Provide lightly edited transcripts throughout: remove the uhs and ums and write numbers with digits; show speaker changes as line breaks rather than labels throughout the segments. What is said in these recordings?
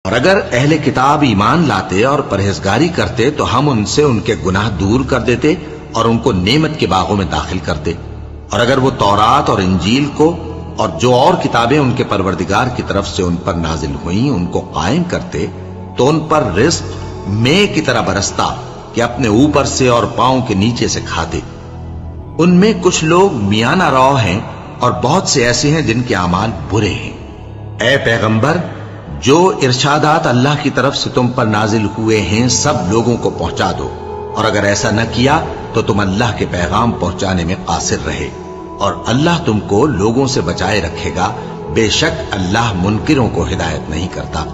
اور اگر اہل کتاب ایمان لاتے اور پرہیزگاری کرتے تو ہم ان سے ان کے گناہ دور کر دیتے اور ان کو نعمت کے باغوں میں داخل کرتے. اور اگر وہ تورات اور انجیل کو اور جو اور کتابیں ان کے پروردگار کی طرف سے ان پر نازل ہوئیں ان کو قائم کرتے تو ان پر رزق مے کی طرح برستا کہ اپنے اوپر سے اور پاؤں کے نیچے سے کھاتے. ان میں کچھ لوگ میانہ رو ہیں اور بہت سے ایسے ہیں جن کے اعمال برے ہیں. اے پیغمبر، جو ارشادات اللہ کی طرف سے تم پر نازل ہوئے ہیں سب لوگوں کو پہنچا دو، اور اگر ایسا نہ کیا تو تم اللہ کے پیغام پہنچانے میں قاصر رہے، اور اللہ تم کو لوگوں سے بچائے رکھے گا. بے شک اللہ منکروں کو ہدایت نہیں کرتا.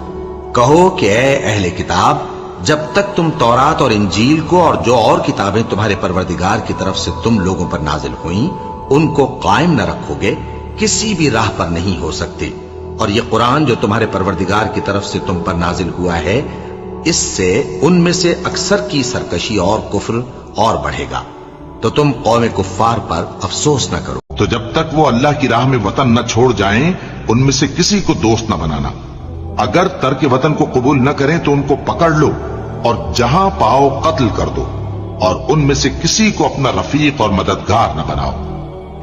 کہو کہ اے اہل کتاب، جب تک تم تورات اور انجیل کو اور جو اور کتابیں تمہارے پروردگار کی طرف سے تم لوگوں پر نازل ہوئیں ان کو قائم نہ رکھو گے کسی بھی راہ پر نہیں ہو سکتے. اور یہ قرآن جو تمہارے پروردگار کی طرف سے تم پر نازل ہوا ہے اس سے ان میں سے اکثر کی سرکشی اور کفر اور بڑھے گا، تو تم قوم کفار پر افسوس نہ کرو.
تو جب تک وہ اللہ کی راہ میں وطن نہ چھوڑ جائیں ان میں سے کسی کو دوست نہ بنانا. اگر ترک وطن کو قبول نہ کریں تو ان کو پکڑ لو اور جہاں پاؤ قتل کر دو، اور ان میں سے کسی کو اپنا رفیق اور مددگار نہ بناؤ،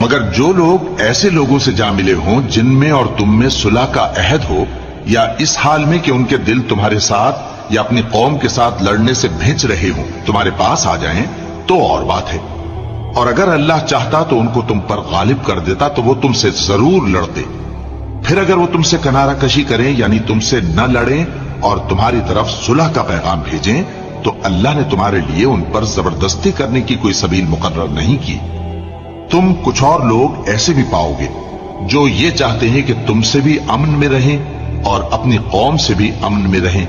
مگر جو لوگ ایسے لوگوں سے جا ملے ہوں جن میں اور تم میں صلح کا عہد ہو، یا اس حال میں کہ ان کے دل تمہارے ساتھ یا اپنی قوم کے ساتھ لڑنے سے بھج رہے ہوں تمہارے پاس آ جائیں تو اور بات ہے. اور اگر اللہ چاہتا تو ان کو تم پر غالب کر دیتا تو وہ تم سے ضرور لڑتے. پھر اگر وہ تم سے کنارہ کشی کریں یعنی تم سے نہ لڑیں اور تمہاری طرف صلح کا پیغام بھیجیں تو اللہ نے تمہارے لیے ان پر زبردستی کرنے کی کوئی سبیل مقرر نہیں کی. تم کچھ اور لوگ ایسے بھی پاؤ گے جو یہ چاہتے ہیں کہ تم سے بھی امن میں رہیں اور اپنی قوم سے بھی امن میں رہیں،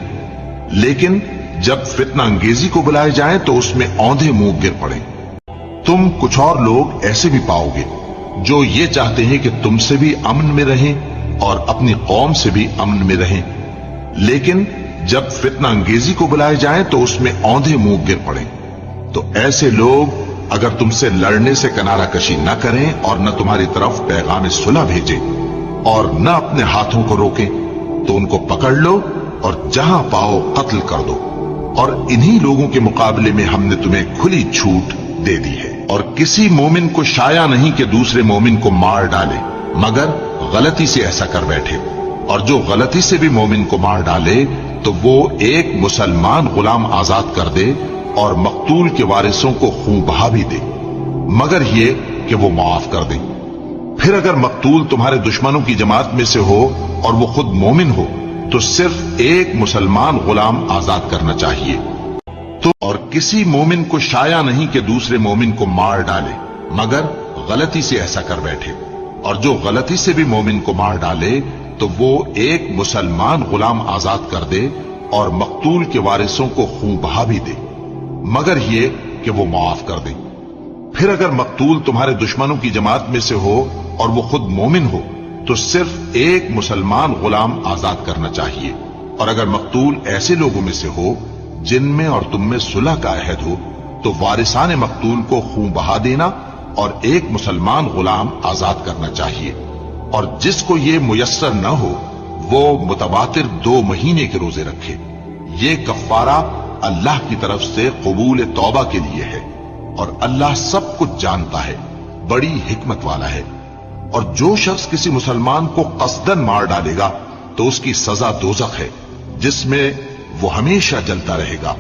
لیکن جب فتنہ انگیزی کو بلائے جائیں تو اس میں اوندھے منہ گر پڑیں. تم کچھ اور لوگ ایسے بھی پاؤ گے جو یہ چاہتے ہیں کہ تم سے بھی امن میں رہیں اور اپنی قوم سے بھی امن میں رہیں، لیکن جب فتنہ انگیزی کو بلائے جائیں تو اس میں اوندھے منہ گر پڑیں. تو ایسے لوگ اگر تم سے لڑنے سے کنارہ کشی نہ کریں اور نہ تمہاری طرف پیغام صلح بھیجیں اور نہ اپنے ہاتھوں کو روکیں تو ان کو پکڑ لو اور جہاں پاؤ قتل کر دو. اور انہی لوگوں کے مقابلے میں ہم نے تمہیں کھلی چھوٹ دے دی ہے. اور کسی مومن کو شایع نہیں کہ دوسرے مومن کو مار ڈالے مگر غلطی سے ایسا کر بیٹھے، اور جو غلطی سے بھی مومن کو مار ڈالے تو وہ ایک مسلمان غلام آزاد کر دے اور مقتول کے وارثوں کو خون بہا بھی دے، مگر یہ کہ وہ معاف کر دیں. پھر اگر مقتول تمہارے دشمنوں کی جماعت میں سے ہو اور وہ خود مومن ہو تو صرف ایک مسلمان غلام آزاد کرنا چاہیے. تو اور کسی مومن کو شایع نہیں کہ دوسرے مومن کو مار ڈالے مگر غلطی سے ایسا کر بیٹھے، اور جو غلطی سے بھی مومن کو مار ڈالے تو وہ ایک مسلمان غلام آزاد کر دے اور مقتول کے وارثوں کو خون بہا بھی دے، مگر یہ کہ وہ معاف کر دیں. پھر اگر مقتول تمہارے دشمنوں کی جماعت میں سے ہو اور وہ خود مومن ہو تو صرف ایک مسلمان غلام آزاد کرنا چاہیے. اور اگر مقتول ایسے لوگوں میں سے ہو جن میں اور تم میں صلح کا عہد ہو تو وارثان مقتول کو خون بہا دینا اور ایک مسلمان غلام آزاد کرنا چاہیے. اور جس کو یہ میسر نہ ہو وہ متواتر 2 مہینے کے روزے رکھے. یہ کفارہ اللہ کی طرف سے قبول توبہ کے لیے ہے، اور اللہ سب کچھ جانتا ہے، بڑی حکمت والا ہے. اور جو شخص کسی مسلمان کو قصدن مار ڈالے گا تو اس کی سزا دوزخ ہے جس میں وہ ہمیشہ جلتا رہے گا،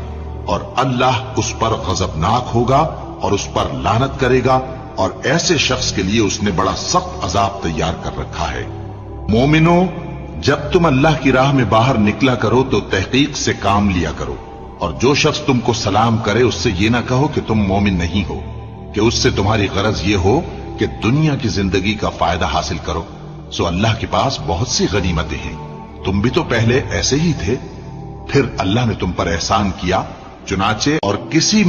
اور اللہ اس پر غضبناک ہوگا اور اس پر لعنت کرے گا، اور ایسے شخص کے لیے اس نے بڑا سخت عذاب تیار کر رکھا ہے. مومنو، جب تم اللہ کی راہ میں باہر نکلا کرو تو تحقیق سے کام لیا کرو، اور جو شخص تم کو سلام کرے اس سے یہ نہ کہو کہ تم مومن نہیں ہو، کہ اس سے تمہاری غرض یہ ہو کہ دنیا کی زندگی کا فائدہ حاصل کرو. سو اللہ کے پاس بہت سی غنیمتیں ہیں، تم بھی تو پہلے ایسے ہی تھے، پھر اللہ نے تم پر احسان کیا، چنانچہ اور کسی